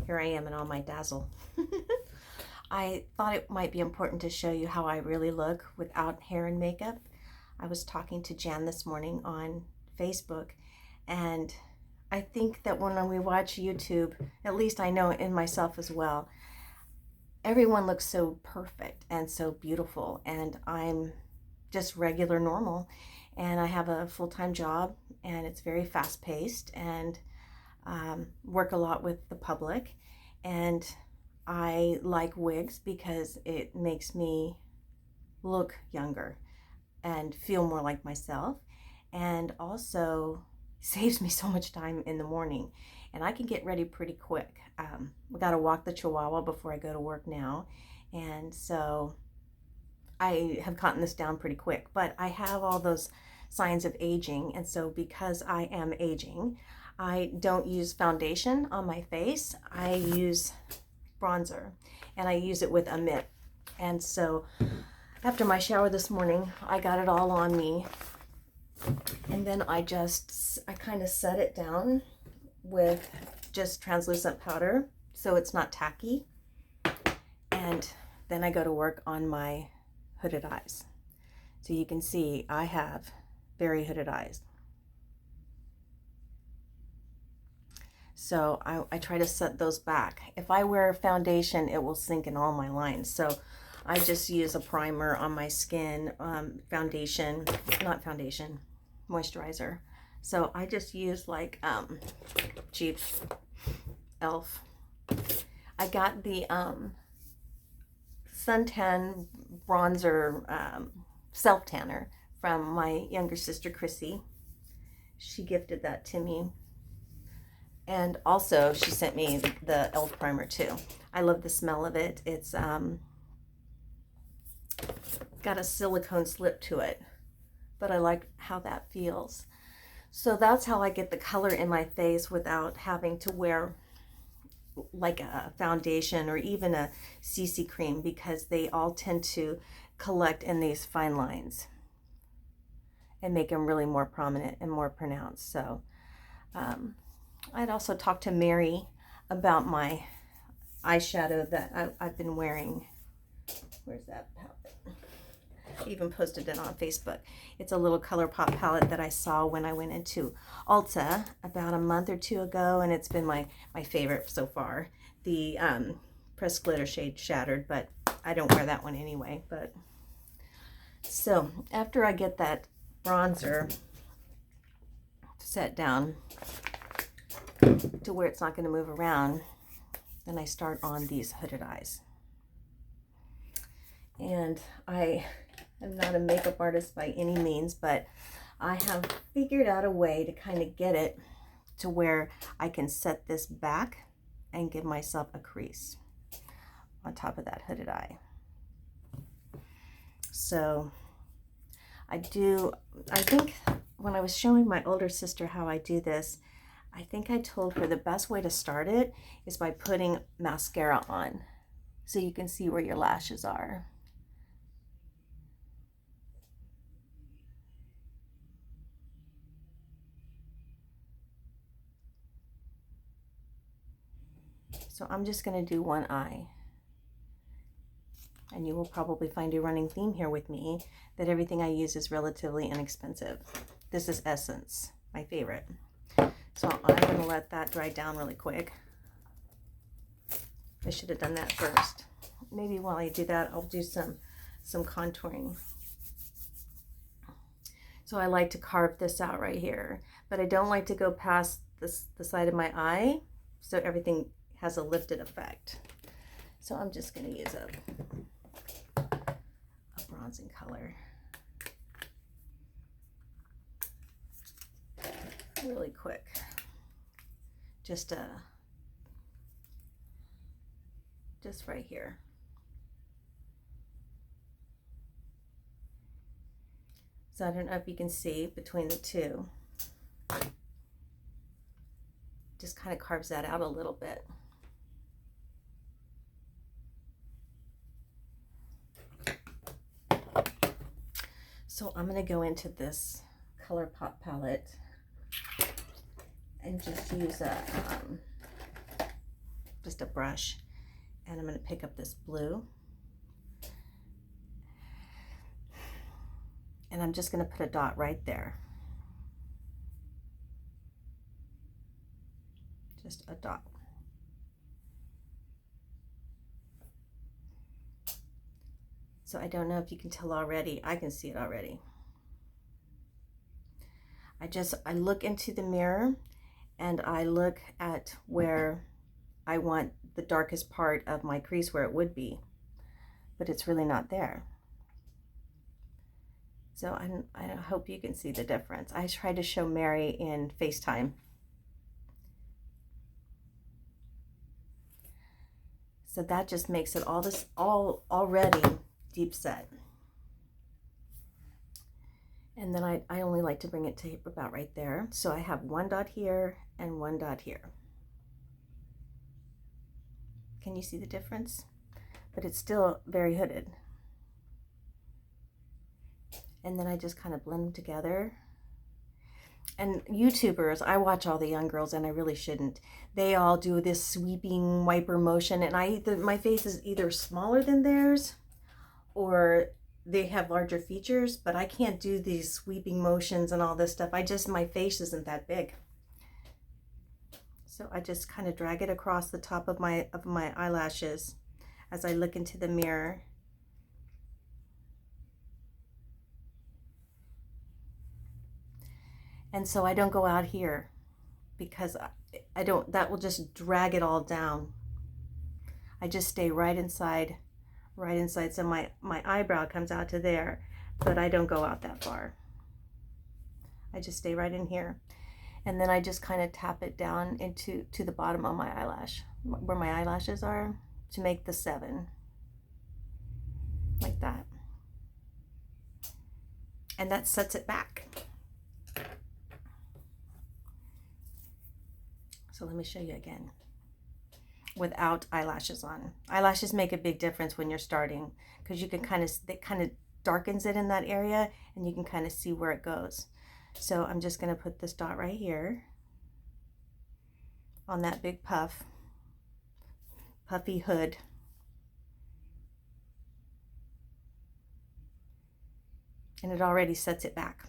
here I am in all my dazzle. I thought it might be important to show you how I really look without hair and makeup. I was talking to Jan this morning on Facebook, and I think that when we watch YouTube, at least I know in myself as well, everyone looks so perfect and so beautiful, and I'm just regular normal, and I have a full-time job, and it's very fast-paced, and work a lot with the public, and I like wigs because it makes me look younger and feel more like myself, and also saves me so much time in the morning, and I can get ready pretty quick. We got to walk the Chihuahua before I go to work now, and so I have gotten this down pretty quick, but I have all those signs of aging, and so because I am aging, I don't use foundation on my face. I use bronzer, and I use it with a mitt. And so after my shower this morning, I got it all on me, and then I kind of set it down with just translucent powder so it's not tacky, and then I go to work on my hooded eyes. So you can see I have very hooded eyes. So I try to set those back. If I wear foundation, it will sink in all my lines. So I just use a primer on my skin, moisturizer. So I just use like cheap e.l.f. I got the suntan bronzer self tanner from my younger sister Chrissy. She gifted that to me. And also she sent me the e.l.f. primer too. I love the smell of it. It's got a silicone slip to it, but I like how that feels. So that's how I get the color in my face without having to wear like a foundation or even a CC cream, because they all tend to collect in these fine lines and make them really more prominent and more pronounced. So I'd also talked to Mary about my eyeshadow that I've been wearing. Where's that palette? I even posted it on Facebook. It's a little Colourpop palette that I saw when I went into Ulta about a month or two ago, and it's been my favorite so far. The pressed glitter shade Shattered, but I don't wear that one anyway. But so after I get that bronzer set down to where it's not going to move around, then I start on these hooded eyes. And I am not a makeup artist by any means, but I have figured out a way to kind of get it to where I can set this back and give myself a crease on top of that hooded eye. So I think when I was showing my older sister how I do this, I think I told her the best way to start it is by putting mascara on, so you can see where your lashes are. So I'm just going to do one eye. And you will probably find a running theme here with me that everything I use is relatively inexpensive. This is Essence, my favorite. So I'm going to let that dry down really quick. I should have done that first. Maybe while I do that, I'll do some contouring. So I like to carve this out right here, but I don't like to go past the side of my eye, so everything has a lifted effect. So I'm just going to use a bronzing color. Really quick. Just right here. So I don't know if you can see between the two. Just kind of carves that out a little bit. So I'm going to go into this Colourpop palette and just use a just a brush, and I'm going to pick up this blue. And I'm just going to put a dot right there. Just a dot. So I don't know if you can tell already. I can see it already. I look into the mirror and I look at where I want the darkest part of my crease, where it would be, but it's really not there. So I hope you can see the difference. I tried to show Mary in FaceTime. So that just makes it all already deep set. And then I only like to bring it to about right there. So I have one dot here and one dot here. Can you see the difference? But it's still very hooded. And then I just kind of blend them together. And YouTubers, I watch all the young girls, and I really shouldn't. They all do this sweeping wiper motion, and my face is either smaller than theirs or they have larger features, but I can't do these sweeping motions and all this stuff. My face isn't that big. So I just kind of drag it across the top of my eyelashes as I look into the mirror. And so I don't go out here because that will just drag it all down. I just stay right inside. So my eyebrow comes out to there, but I don't go out that far. I just stay right in here. And then I just kind of tap it down to the bottom of my eyelash, where my eyelashes are, to make the 7. Like that. And that sets it back. So let me show you again. Without eyelashes on. Eyelashes make a big difference when you're starting, because you can it kind of darkens it in that area, and you can kind of see where it goes. So I'm just going to put this dot right here on that big puffy hood. And it already sets it back.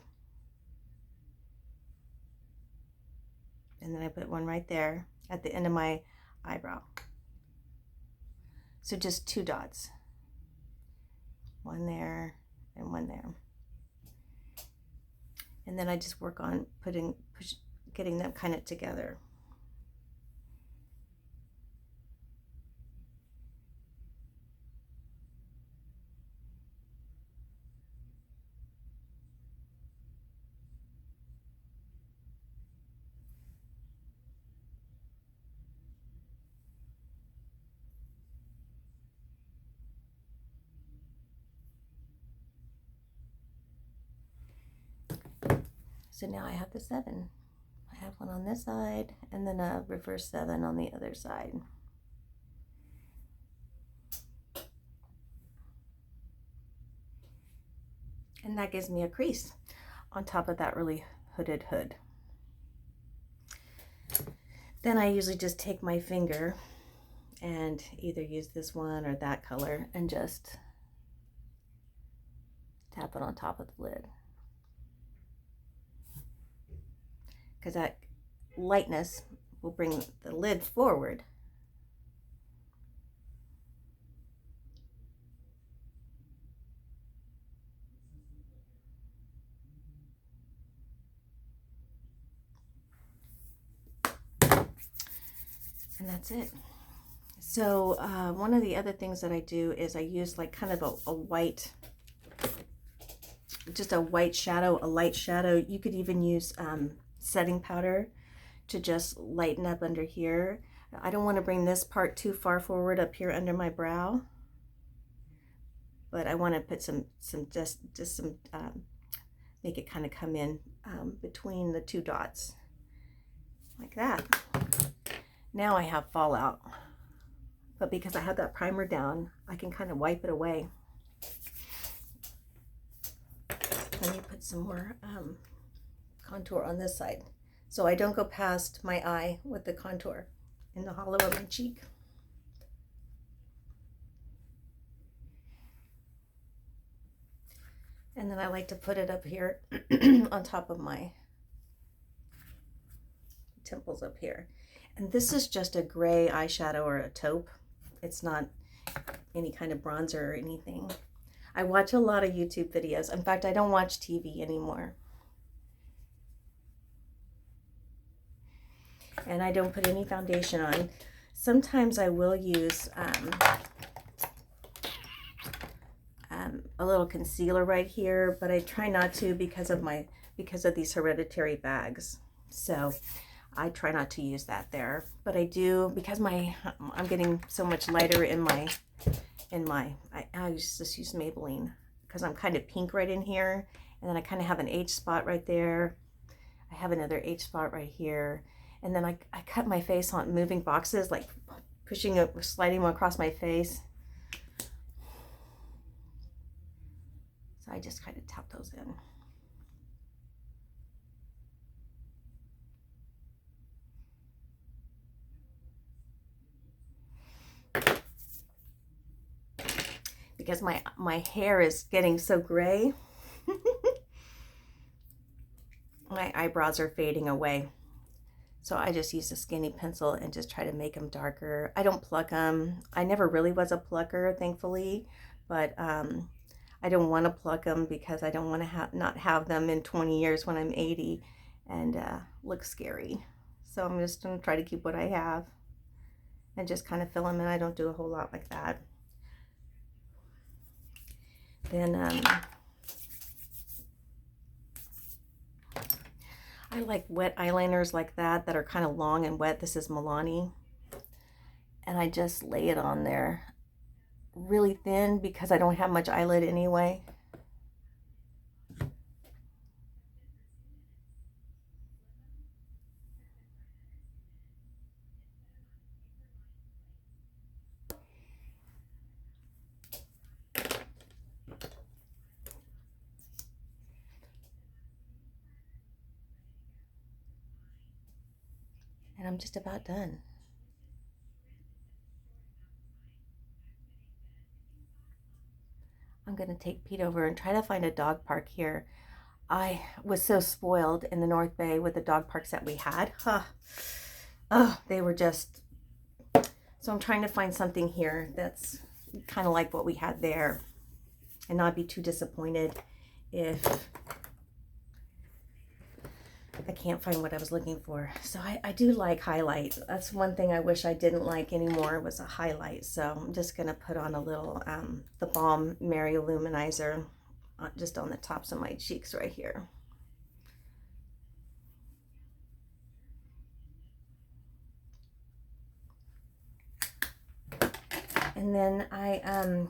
And then I put one right there at the end of my eyebrow. So just 2 dots. One there and one there. And then I just work on getting them kind of together. So now I have the 7. I have one on this side and then a reverse 7 on the other side. And that gives me a crease on top of that really hooded hood. Then I usually just take my finger and either use this one or that color and just tap it on top of the lid. Because that lightness will bring the lid forward. And that's it. So one of the other things that I do is I use like kind of a white, just a white shadow, a light shadow. You could even use setting powder to just lighten up under here. I don't want to bring this part too far forward up here under my brow, but I want to put some make it kind of come in between the 2 dots like that. Now I have fallout, but because I have that primer down, I can kind of wipe it away. Let me put some more contour on this side, so I don't go past my eye with the contour in the hollow of my cheek. And then I like to put it up here on top of my temples up here. And this is just a gray eyeshadow or a taupe. It's not any kind of bronzer or anything. I watch a lot of YouTube videos. In fact, I don't watch TV anymore. And I don't put any foundation on. Sometimes I will use a little concealer right here, but I try not to because of these hereditary bags. So I try not to use that there. But I do, because I'm getting so much lighter in my I just use Maybelline because I'm kind of pink right in here, and then I kind of have an H spot right there. I have another H spot right here, and then I cut my face on moving boxes, like sliding them across my face. So I just kind of tap those in. Because my hair is getting so gray. My eyebrows are fading away. So I just use a skinny pencil and just try to make them darker. I don't pluck them. I never really was a plucker, thankfully, but I don't want to pluck them because I don't want to not have them in 20 years when I'm 80 and look scary. So I'm just going to try to keep what I have and just kind of fill them in. I don't do a whole lot like that. Then I like wet eyeliners like that are kind of long and wet. This is Milani. And I just lay it on there really thin because I don't have much eyelid anyway. And I'm just about done. I'm going to take Pete over and try to find a dog park here. I was so spoiled in the North Bay with the dog parks that we had. Oh, they were just... So I'm trying to find something here that's kind of like what we had there and not be too disappointed if I can't find what I was looking for. So I do like highlight. That's one thing I wish I didn't like anymore, was a highlight. So I'm just going to put on a little, the Balm Mary Luminizer just on the tops of my cheeks right here. And then I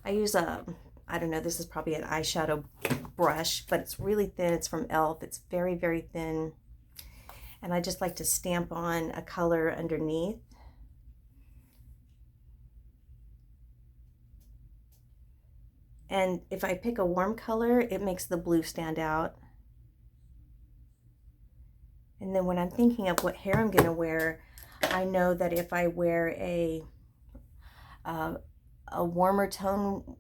use I don't know, this is probably an eyeshadow brush, but it's really thin. It's from e.l.f. It's very, very thin. And I just like to stamp on a color underneath. And if I pick a warm color, it makes the blue stand out. And then when I'm thinking of what hair I'm gonna wear, I know that if I wear a warmer tone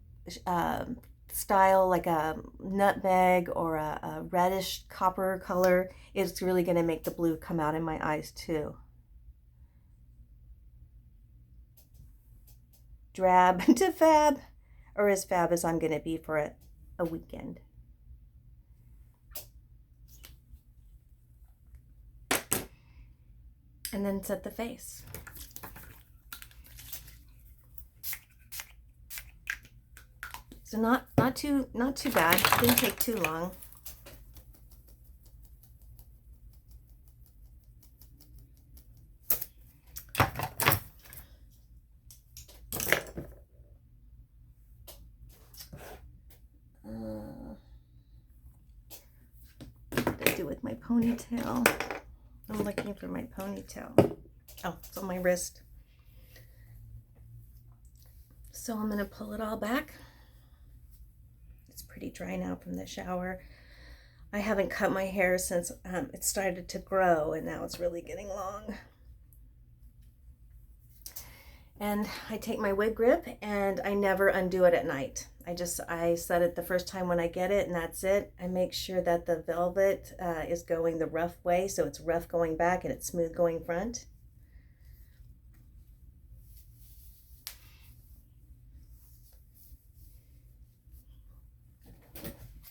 style, like a nutmeg or a reddish copper color, it's really going to make the blue come out in my eyes too. Drab to fab, or as fab as I'm going to be for a weekend. And then set the face. So not too bad. Didn't take too long. What do I do with my ponytail? I'm looking for my ponytail. Oh, it's on my wrist. So I'm gonna pull it all back. Pretty dry now from the shower. I haven't cut my hair since it started to grow, and now it's really getting long. And I take my wig grip and I never undo it at night. I set it the first time when I get it, and that's it. I make sure that the velvet is going the rough way, so it's rough going back and it's smooth going front.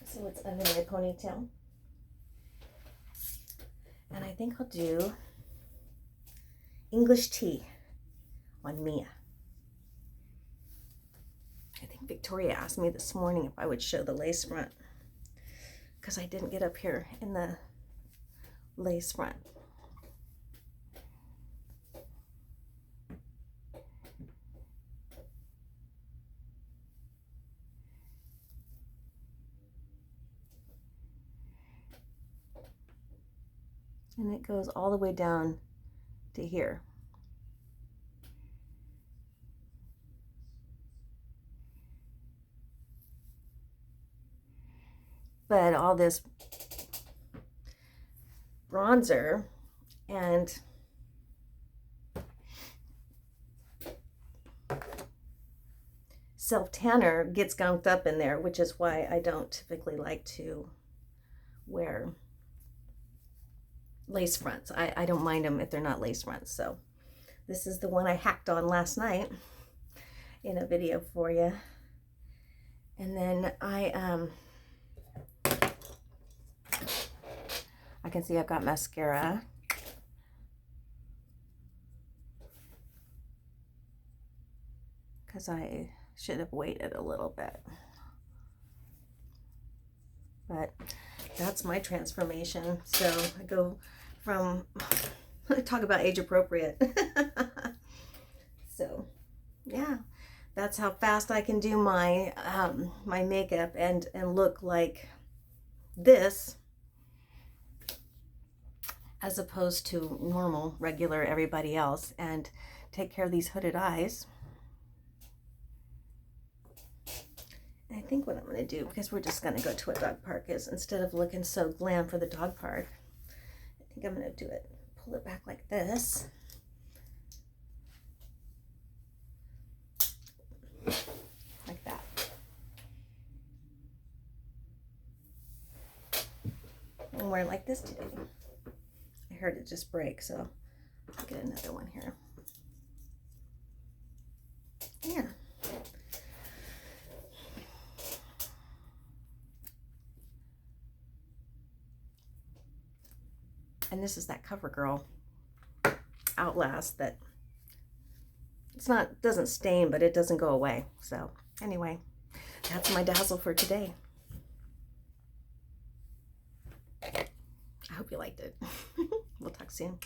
So it's under my ponytail. And I think I'll do English tea on Mia. I think Victoria asked me this morning if I would show the lace front, because I didn't get up here in the lace front. And it goes all the way down to here. But all this bronzer and self-tanner gets gunked up in there, which is why I don't typically like to wear lace fronts. I don't mind them if they're not lace fronts. So this is the one I hacked on last night in a video for you. And then I can see I've got mascara. Because I should have waited a little bit. But that's my transformation. So I go from, talk about age appropriate. So yeah, that's how fast I can do my my makeup and look like this, as opposed to normal, regular everybody else, and take care of these hooded eyes. I think what I'm going to do, because we're just going to go to a dog park, is instead of looking so glam for the dog park, I think I'm going to do it, pull it back like this. Like that. And wear like this today. I heard it just break, so I'll get another one here. Yeah. And this is that CoverGirl Outlast that doesn't stain, but it doesn't go away. So anyway, that's my dazzle for today. I hope you liked it. We'll talk soon.